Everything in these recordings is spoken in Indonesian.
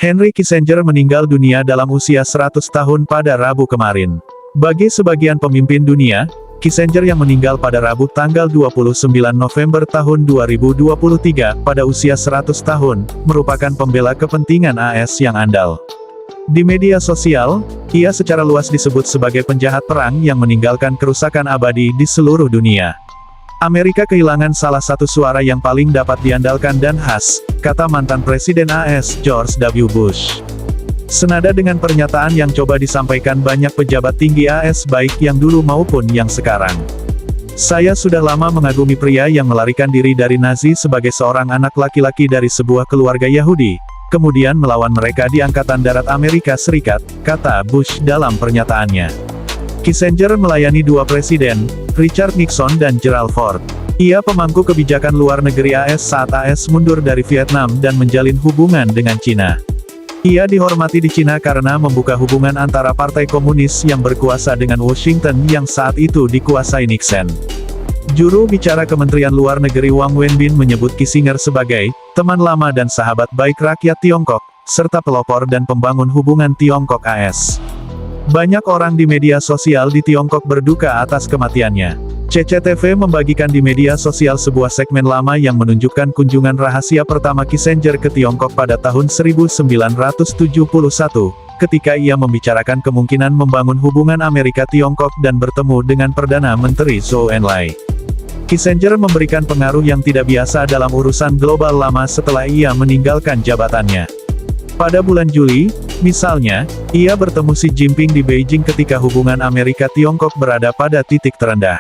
Henry Kissinger meninggal dunia dalam usia 100 tahun pada Rabu kemarin. Bagi sebagian pemimpin dunia, Kissinger yang meninggal pada Rabu tanggal 29 November tahun 2023, pada usia 100 tahun, merupakan pembela kepentingan AS yang andal. Di media sosial, ia secara luas disebut sebagai penjahat perang yang meninggalkan kerusakan abadi di seluruh dunia. Amerika kehilangan salah satu suara yang paling dapat diandalkan dan khas, kata mantan Presiden AS, George W. Bush. Senada dengan pernyataan yang coba disampaikan banyak pejabat tinggi AS baik yang dulu maupun yang sekarang. Saya sudah lama mengagumi pria yang melarikan diri dari Nazi sebagai seorang anak laki-laki dari sebuah keluarga Yahudi, kemudian melawan mereka di Angkatan Darat Amerika Serikat, kata Bush dalam pernyataannya. Kissinger melayani dua presiden, Richard Nixon dan Gerald Ford. Ia pemangku kebijakan luar negeri AS saat AS mundur dari Vietnam dan menjalin hubungan dengan Cina. Ia dihormati di Cina karena membuka hubungan antara Partai Komunis yang berkuasa dengan Washington yang saat itu dikuasai Nixon. Juru bicara Kementerian Luar Negeri Wang Wenbin menyebut Kissinger sebagai teman lama dan sahabat baik rakyat Tiongkok, serta pelopor dan pembangun hubungan Tiongkok-AS. Banyak orang di media sosial di Tiongkok berduka atas kematiannya. CCTV membagikan di media sosial sebuah segmen lama yang menunjukkan kunjungan rahasia pertama Kissinger ke Tiongkok pada tahun 1971, ketika ia membicarakan kemungkinan membangun hubungan Amerika-Tiongkok dan bertemu dengan Perdana Menteri Zhou Enlai. Kissinger memberikan pengaruh yang tidak biasa dalam urusan global lama setelah ia meninggalkan jabatannya. Pada bulan Juli, misalnya, ia bertemu Xi Jinping di Beijing ketika hubungan Amerika-Tiongkok berada pada titik terendah.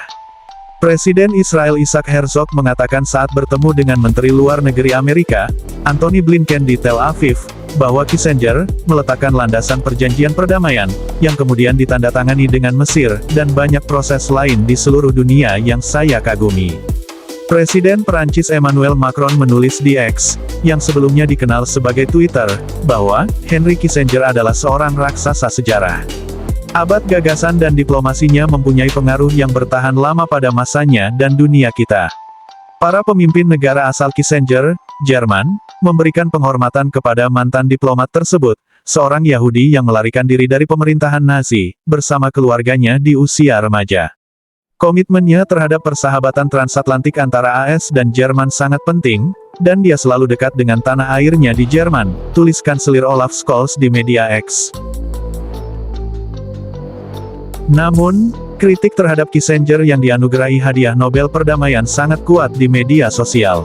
Presiden Israel Isaac Herzog mengatakan saat bertemu dengan Menteri Luar Negeri Amerika, Antony Blinken di Tel Aviv, bahwa Kissinger meletakkan landasan perjanjian perdamaian, yang kemudian ditandatangani dengan Mesir, dan banyak proses lain di seluruh dunia yang saya kagumi. Presiden Perancis Emmanuel Macron menulis di X, yang sebelumnya dikenal sebagai Twitter, bahwa Henry Kissinger adalah seorang raksasa sejarah. Abad gagasan dan diplomasinya mempunyai pengaruh yang bertahan lama pada masanya dan dunia kita. Para pemimpin negara asal Kissinger, Jerman, memberikan penghormatan kepada mantan diplomat tersebut, seorang Yahudi yang melarikan diri dari pemerintahan Nazi, bersama keluarganya di usia remaja. Komitmennya terhadap persahabatan transatlantik antara AS dan Jerman sangat penting, dan dia selalu dekat dengan tanah airnya di Jerman, tulis Kanselir Olaf Scholz di media X. Namun, kritik terhadap Kissinger yang dianugerahi hadiah Nobel Perdamaian sangat kuat di media sosial.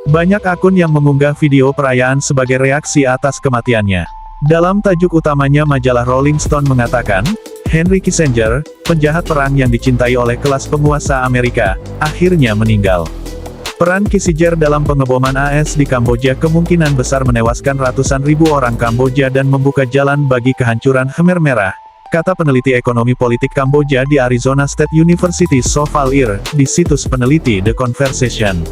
Banyak akun yang mengunggah video perayaan sebagai reaksi atas kematiannya. Dalam tajuk utamanya majalah Rolling Stone mengatakan, Henry Kissinger, penjahat perang yang dicintai oleh kelas penguasa Amerika, akhirnya meninggal. Peran Kissinger dalam pengeboman AS di Kamboja kemungkinan besar menewaskan ratusan ribu orang Kamboja dan membuka jalan bagi kehancuran Khmer Merah, kata peneliti ekonomi politik Kamboja di Arizona State University Soval Ir, di situs peneliti The Conversation.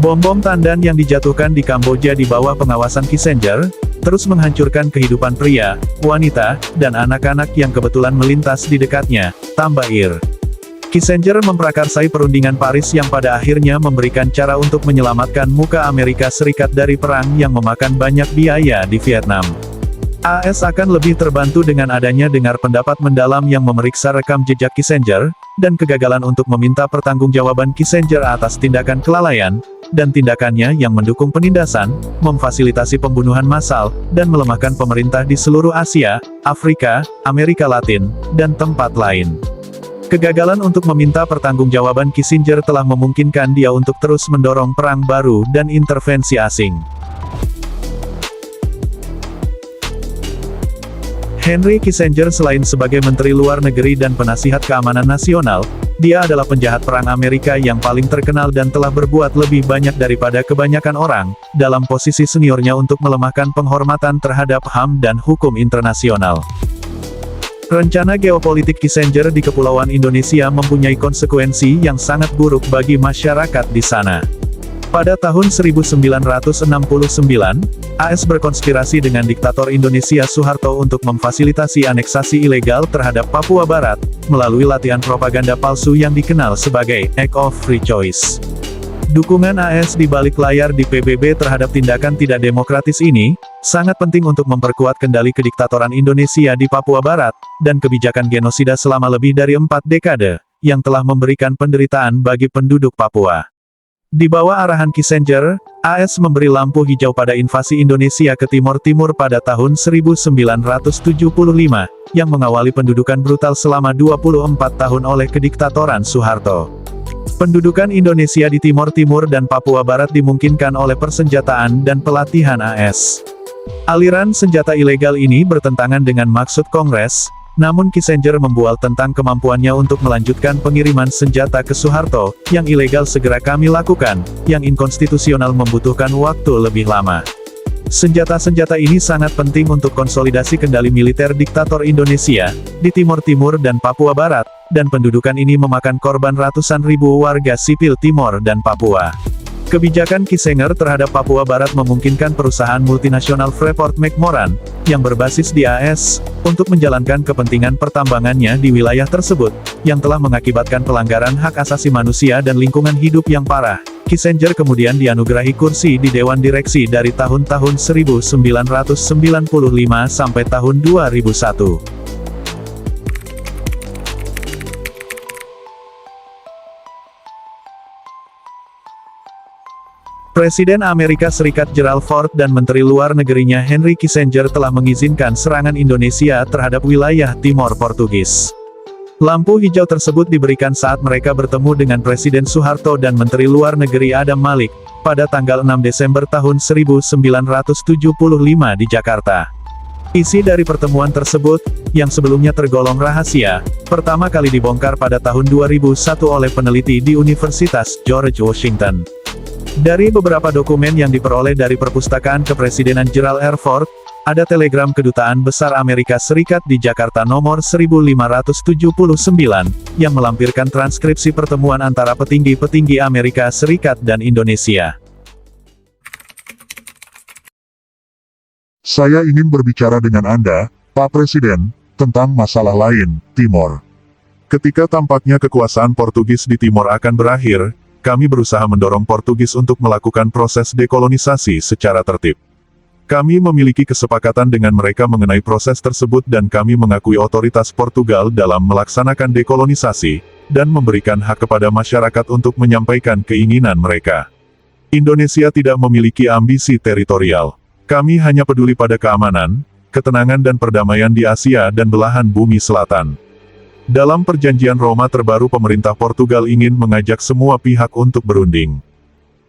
Bom-bom tandan yang dijatuhkan di Kamboja di bawah pengawasan Kissinger, terus menghancurkan kehidupan pria, wanita, dan anak-anak yang kebetulan melintas di dekatnya, tambah Ir. Kissinger memprakarsai perundingan Paris yang pada akhirnya memberikan cara untuk menyelamatkan muka Amerika Serikat dari perang yang memakan banyak biaya di Vietnam. AS akan lebih terbantu dengan adanya dengar pendapat mendalam yang memeriksa rekam jejak Kissinger, dan kegagalan untuk meminta pertanggungjawaban Kissinger atas tindakan kelalaian, dan tindakannya yang mendukung penindasan, memfasilitasi pembunuhan massal, dan melemahkan pemerintah di seluruh Asia, Afrika, Amerika Latin, dan tempat lain. Kegagalan untuk meminta pertanggungjawaban Kissinger telah memungkinkan dia untuk terus mendorong perang baru dan intervensi asing. Henry Kissinger selain sebagai Menteri Luar Negeri dan Penasihat Keamanan Nasional, dia adalah penjahat perang Amerika yang paling terkenal dan telah berbuat lebih banyak daripada kebanyakan orang, dalam posisi seniornya untuk melemahkan penghormatan terhadap HAM dan hukum internasional. Rencana geopolitik Kissinger di Kepulauan Indonesia mempunyai konsekuensi yang sangat buruk bagi masyarakat di sana. Pada tahun 1969, AS berkonspirasi dengan diktator Indonesia Soeharto untuk memfasilitasi aneksasi ilegal terhadap Papua Barat, melalui latihan propaganda palsu yang dikenal sebagai Act of Free Choice. Dukungan AS di balik layar di PBB terhadap tindakan tidak demokratis ini, sangat penting untuk memperkuat kendali kediktatoran Indonesia di Papua Barat, dan kebijakan genosida selama lebih dari 4 dekade, yang telah memberikan penderitaan bagi penduduk Papua. Di bawah arahan Kissinger, AS memberi lampu hijau pada invasi Indonesia ke Timor Timur pada tahun 1975, yang mengawali pendudukan brutal selama 24 tahun oleh kediktatoran Soeharto. Pendudukan Indonesia di Timor Timur dan Papua Barat dimungkinkan oleh persenjataan dan pelatihan AS. Aliran senjata ilegal ini bertentangan dengan maksud Kongres, namun Kissinger membual tentang kemampuannya untuk melanjutkan pengiriman senjata ke Soeharto, yang ilegal segera kami lakukan, yang inkonstitusional membutuhkan waktu lebih lama. Senjata-senjata ini sangat penting untuk konsolidasi kendali militer diktator Indonesia, di Timor Timur dan Papua Barat, dan pendudukan ini memakan korban ratusan ribu warga sipil Timor dan Papua. Kebijakan Kissinger terhadap Papua Barat memungkinkan perusahaan multinasional Freeport-McMoran, yang berbasis di AS, untuk menjalankan kepentingan pertambangannya di wilayah tersebut, yang telah mengakibatkan pelanggaran hak asasi manusia dan lingkungan hidup yang parah. Kissinger kemudian dianugerahi kursi di Dewan Direksi dari tahun-tahun 1995 sampai tahun 2001. Presiden Amerika Serikat Gerald Ford dan Menteri Luar Negerinya Henry Kissinger telah mengizinkan serangan Indonesia terhadap wilayah Timor Portugis. Lampu hijau tersebut diberikan saat mereka bertemu dengan Presiden Soeharto dan Menteri Luar Negeri Adam Malik, pada tanggal 6 Desember tahun 1975 di Jakarta. Isi dari pertemuan tersebut, yang sebelumnya tergolong rahasia, pertama kali dibongkar pada tahun 2001 oleh peneliti di Universitas George Washington. Dari beberapa dokumen yang diperoleh dari perpustakaan kepresidenan Gerald R. Ford, ada telegram Kedutaan Besar Amerika Serikat di Jakarta nomor 1579, yang melampirkan transkripsi pertemuan antara petinggi-petinggi Amerika Serikat dan Indonesia. Saya ingin berbicara dengan Anda, Pak Presiden, tentang masalah lain, Timor. Ketika tampaknya kekuasaan Portugis di Timor akan berakhir, kami berusaha mendorong Portugis untuk melakukan proses dekolonisasi secara tertib. Kami memiliki kesepakatan dengan mereka mengenai proses tersebut dan kami mengakui otoritas Portugal dalam melaksanakan dekolonisasi, dan memberikan hak kepada masyarakat untuk menyampaikan keinginan mereka. Indonesia tidak memiliki ambisi teritorial. Kami hanya peduli pada keamanan, ketenangan dan perdamaian di Asia dan belahan bumi selatan. Dalam perjanjian Roma terbaru pemerintah Portugal ingin mengajak semua pihak untuk berunding.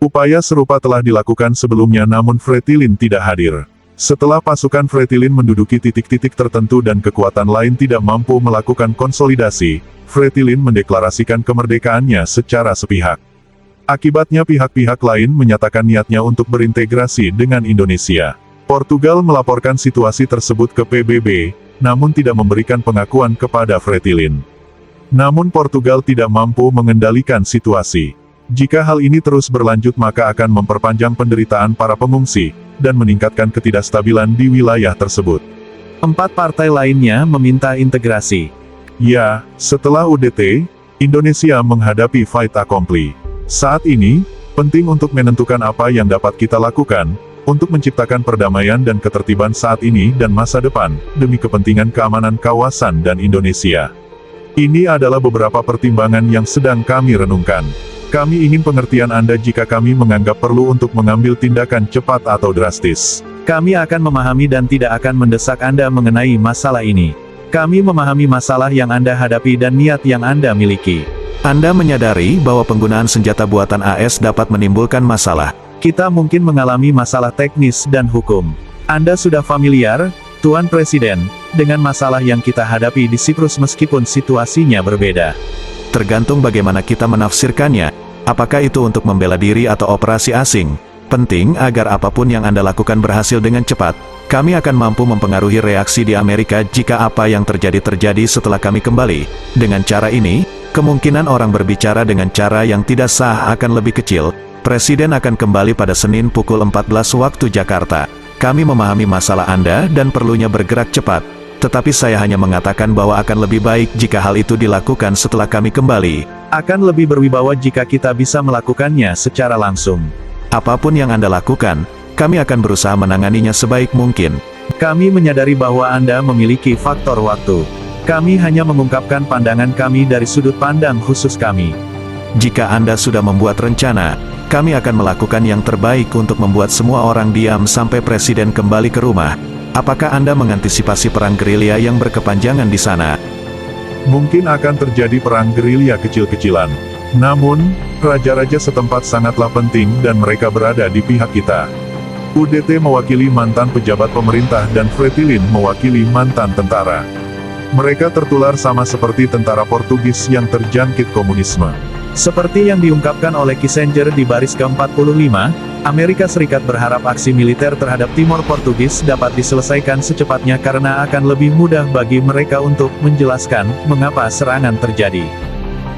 Upaya serupa telah dilakukan sebelumnya namun Fretilin tidak hadir. Setelah pasukan Fretilin menduduki titik-titik tertentu dan kekuatan lain tidak mampu melakukan konsolidasi, Fretilin mendeklarasikan kemerdekaannya secara sepihak. Akibatnya pihak-pihak lain menyatakan niatnya untuk berintegrasi dengan Indonesia. Portugal melaporkan situasi tersebut ke PBB, namun tidak memberikan pengakuan kepada Fretilin. Namun Portugal tidak mampu mengendalikan situasi. Jika hal ini terus berlanjut maka akan memperpanjang penderitaan para pengungsi, dan meningkatkan ketidakstabilan di wilayah tersebut. 4 partai lainnya meminta integrasi. Ya, setelah UDT, Indonesia menghadapi fait accompli. Saat ini, penting untuk menentukan apa yang dapat kita lakukan, untuk menciptakan perdamaian dan ketertiban saat ini dan masa depan, demi kepentingan keamanan kawasan dan Indonesia. Ini adalah beberapa pertimbangan yang sedang kami renungkan. Kami ingin pengertian Anda jika kami menganggap perlu untuk mengambil tindakan cepat atau drastis. Kami akan memahami dan tidak akan mendesak Anda mengenai masalah ini. Kami memahami masalah yang Anda hadapi dan niat yang Anda miliki. Anda menyadari bahwa penggunaan senjata buatan AS dapat menimbulkan masalah. Kita mungkin mengalami masalah teknis dan hukum. Anda sudah familiar, Tuan Presiden, dengan masalah yang kita hadapi di Siprus meskipun situasinya berbeda. Tergantung bagaimana kita menafsirkannya, apakah itu untuk membela diri atau operasi asing. Penting agar apapun yang Anda lakukan berhasil dengan cepat. Kami akan mampu mempengaruhi reaksi di Amerika jika apa yang terjadi setelah kami kembali. Dengan cara ini, kemungkinan orang berbicara dengan cara yang tidak sah akan lebih kecil. Presiden akan kembali pada Senin pukul 14 waktu Jakarta. Kami memahami masalah Anda dan perlunya bergerak cepat. Tetapi saya hanya mengatakan bahwa akan lebih baik jika hal itu dilakukan setelah kami kembali. Akan lebih berwibawa jika kita bisa melakukannya secara langsung. Apapun yang Anda lakukan, kami akan berusaha menanganinya sebaik mungkin. Kami menyadari bahwa Anda memiliki faktor waktu. Kami hanya mengungkapkan pandangan kami dari sudut pandang khusus kami. Jika Anda sudah membuat rencana, kami akan melakukan yang terbaik untuk membuat semua orang diam sampai Presiden kembali ke rumah. Apakah Anda mengantisipasi perang gerilya yang berkepanjangan di sana? Mungkin akan terjadi perang gerilya kecil-kecilan. Namun, raja-raja setempat sangatlah penting dan mereka berada di pihak kita. UDT mewakili mantan pejabat pemerintah dan Fretilin mewakili mantan tentara. Mereka tertular sama seperti tentara Portugis yang terjangkit komunisme. Seperti yang diungkapkan oleh Kissinger di baris ke-45, Amerika Serikat berharap aksi militer terhadap Timor Portugis dapat diselesaikan secepatnya karena akan lebih mudah bagi mereka untuk menjelaskan mengapa serangan terjadi.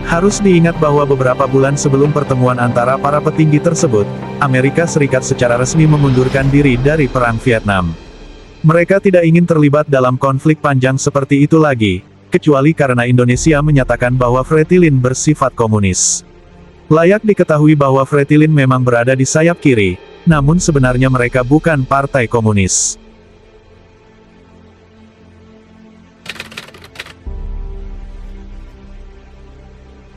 Harus diingat bahwa beberapa bulan sebelum pertemuan antara para petinggi tersebut, Amerika Serikat secara resmi mengundurkan diri dari Perang Vietnam. Mereka tidak ingin terlibat dalam konflik panjang seperti itu lagi, kecuali karena Indonesia menyatakan bahwa Fretilin bersifat komunis. Layak diketahui bahwa Fretilin memang berada di sayap kiri, namun sebenarnya mereka bukan partai komunis.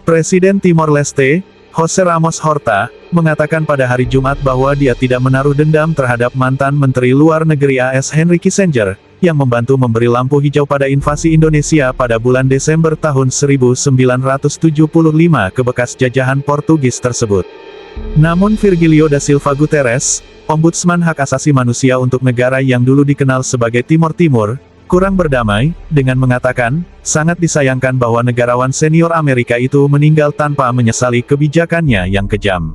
Presiden Timor Leste, José Ramos Horta, mengatakan pada hari Jumat bahwa dia tidak menaruh dendam terhadap mantan Menteri Luar Negeri AS Henry Kissinger, yang membantu memberi lampu hijau pada invasi Indonesia pada bulan Desember tahun 1975 ke bekas jajahan Portugis tersebut. Namun Virgilio da Silva Guterres, Ombudsman Hak Asasi Manusia untuk negara yang dulu dikenal sebagai Timor Timur, kurang berdamai, dengan mengatakan, sangat disayangkan bahwa negarawan senior Amerika itu meninggal tanpa menyesali kebijakannya yang kejam.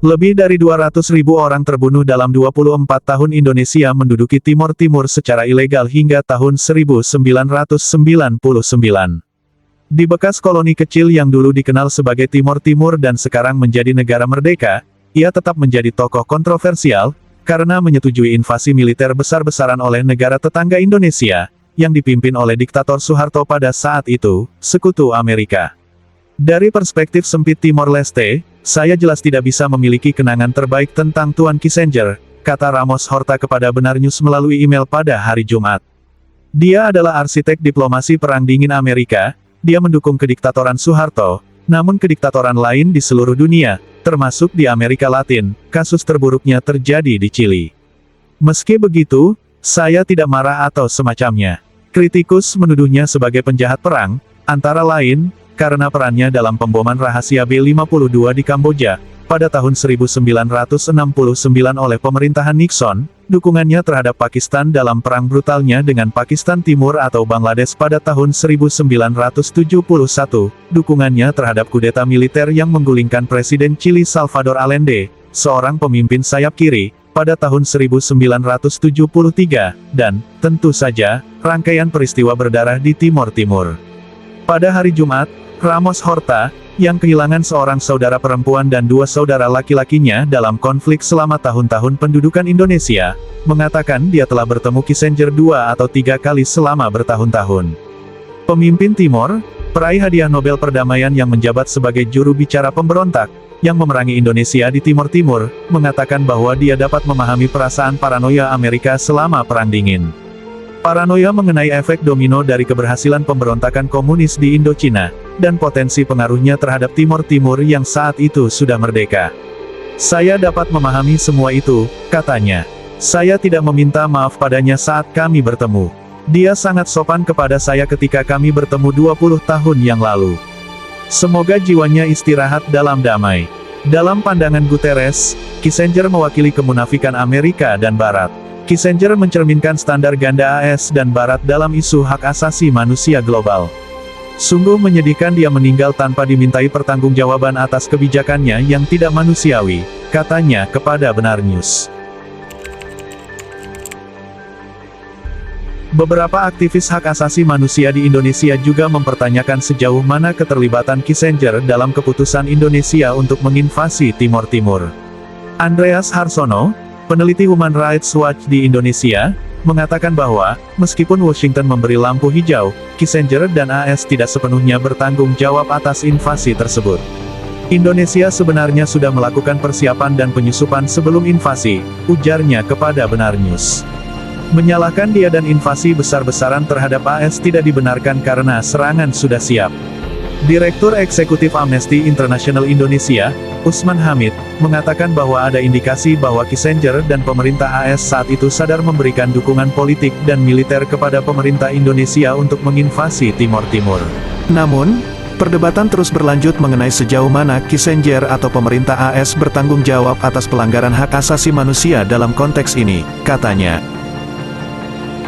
Lebih dari 200.000 orang terbunuh dalam 24 tahun Indonesia menduduki Timor Timur secara ilegal hingga tahun 1999. Di bekas koloni kecil yang dulu dikenal sebagai Timor Timur dan sekarang menjadi negara merdeka, ia tetap menjadi tokoh kontroversial, karena menyetujui invasi militer besar-besaran oleh negara tetangga Indonesia, yang dipimpin oleh diktator Soeharto pada saat itu, sekutu Amerika. Dari perspektif sempit Timor Leste, saya jelas tidak bisa memiliki kenangan terbaik tentang Tuan Kissinger, kata Ramos Horta kepada Benar News melalui email pada hari Jumat. Dia adalah arsitek diplomasi Perang Dingin Amerika, dia mendukung kediktatoran Soeharto, namun kediktatoran lain di seluruh dunia, termasuk di Amerika Latin, kasus terburuknya terjadi di Chili. Meski begitu, saya tidak marah atau semacamnya. Kritikus menuduhnya sebagai penjahat perang, antara lain, karena perannya dalam pemboman rahasia B-52 di Kamboja, pada tahun 1969 oleh pemerintahan Nixon, dukungannya terhadap Pakistan dalam perang brutalnya dengan Pakistan Timur atau Bangladesh pada tahun 1971, dukungannya terhadap kudeta militer yang menggulingkan Presiden Chili Salvador Allende, seorang pemimpin sayap kiri, pada tahun 1973, dan, tentu saja, rangkaian peristiwa berdarah di Timor Timur. Pada hari Jumat, Ramos Horta, yang kehilangan seorang saudara perempuan dan 2 saudara laki-lakinya dalam konflik selama tahun-tahun pendudukan Indonesia, mengatakan dia telah bertemu Kissinger 2 atau 3 kali selama bertahun-tahun. Pemimpin Timor, peraih hadiah Nobel Perdamaian yang menjabat sebagai juru bicara pemberontak, yang memerangi Indonesia di Timor Timur, mengatakan bahwa dia dapat memahami perasaan paranoia Amerika selama Perang Dingin. Paranoia mengenai efek domino dari keberhasilan pemberontakan komunis di Indochina, dan potensi pengaruhnya terhadap Timor Timur yang saat itu sudah merdeka. Saya dapat memahami semua itu, katanya. Saya tidak meminta maaf padanya saat kami bertemu. Dia sangat sopan kepada saya ketika kami bertemu 20 tahun yang lalu. Semoga jiwanya istirahat dalam damai. Dalam pandangan Guterres, Kissinger mewakili kemunafikan Amerika dan Barat. Kissinger mencerminkan standar ganda AS dan Barat dalam isu hak asasi manusia global. Sungguh menyedihkan dia meninggal tanpa dimintai pertanggungjawaban atas kebijakannya yang tidak manusiawi, katanya kepada Benar News. Beberapa aktivis hak asasi manusia di Indonesia juga mempertanyakan sejauh mana keterlibatan Kissinger dalam keputusan Indonesia untuk menginvasi Timor Timur. Andreas Harsono, peneliti Human Rights Watch di Indonesia, mengatakan bahwa, meskipun Washington memberi lampu hijau, Kissinger dan AS tidak sepenuhnya bertanggung jawab atas invasi tersebut. Indonesia sebenarnya sudah melakukan persiapan dan penyusupan sebelum invasi, ujarnya kepada Benar News. Menyalahkan dia dan invasi besar-besaran terhadap AS tidak dibenarkan karena serangan sudah siap. Direktur Eksekutif Amnesty International Indonesia, Usman Hamid, mengatakan bahwa ada indikasi bahwa Kissinger dan pemerintah AS saat itu sadar memberikan dukungan politik dan militer kepada pemerintah Indonesia untuk menginvasi Timor Timur. Namun, perdebatan terus berlanjut mengenai sejauh mana Kissinger atau pemerintah AS bertanggung jawab atas pelanggaran hak asasi manusia dalam konteks ini, katanya.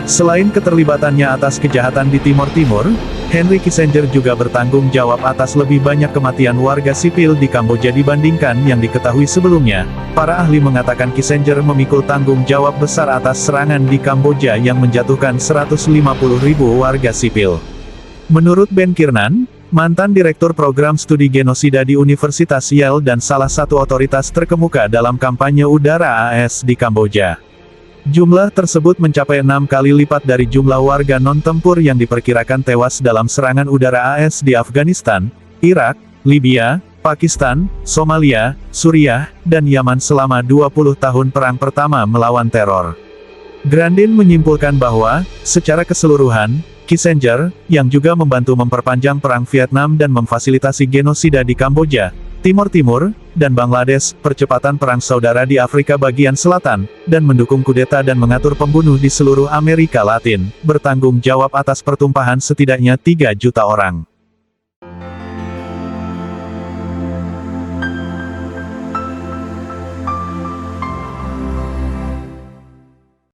Selain keterlibatannya atas kejahatan di Timor Timur, Henry Kissinger juga bertanggung jawab atas lebih banyak kematian warga sipil di Kamboja dibandingkan yang diketahui sebelumnya. Para ahli mengatakan Kissinger memikul tanggung jawab besar atas serangan di Kamboja yang menjatuhkan 150.000 warga sipil. Menurut Ben Kiernan, mantan Direktur Program Studi Genosida di Universitas Yale dan salah satu otoritas terkemuka dalam kampanye udara AS di Kamboja. Jumlah tersebut mencapai 6 kali lipat dari jumlah warga non-tempur yang diperkirakan tewas dalam serangan udara AS di Afghanistan, Irak, Libya, Pakistan, Somalia, Suriah, dan Yaman selama 20 tahun perang pertama melawan teror. Grandin menyimpulkan bahwa, secara keseluruhan, Kissinger, yang juga membantu memperpanjang perang Vietnam dan memfasilitasi genosida di Kamboja, Timor Timur, dan Bangladesh, percepatan perang saudara di Afrika bagian selatan, dan mendukung kudeta dan mengatur pembunuh di seluruh Amerika Latin, bertanggung jawab atas pertumpahan setidaknya 3 juta orang.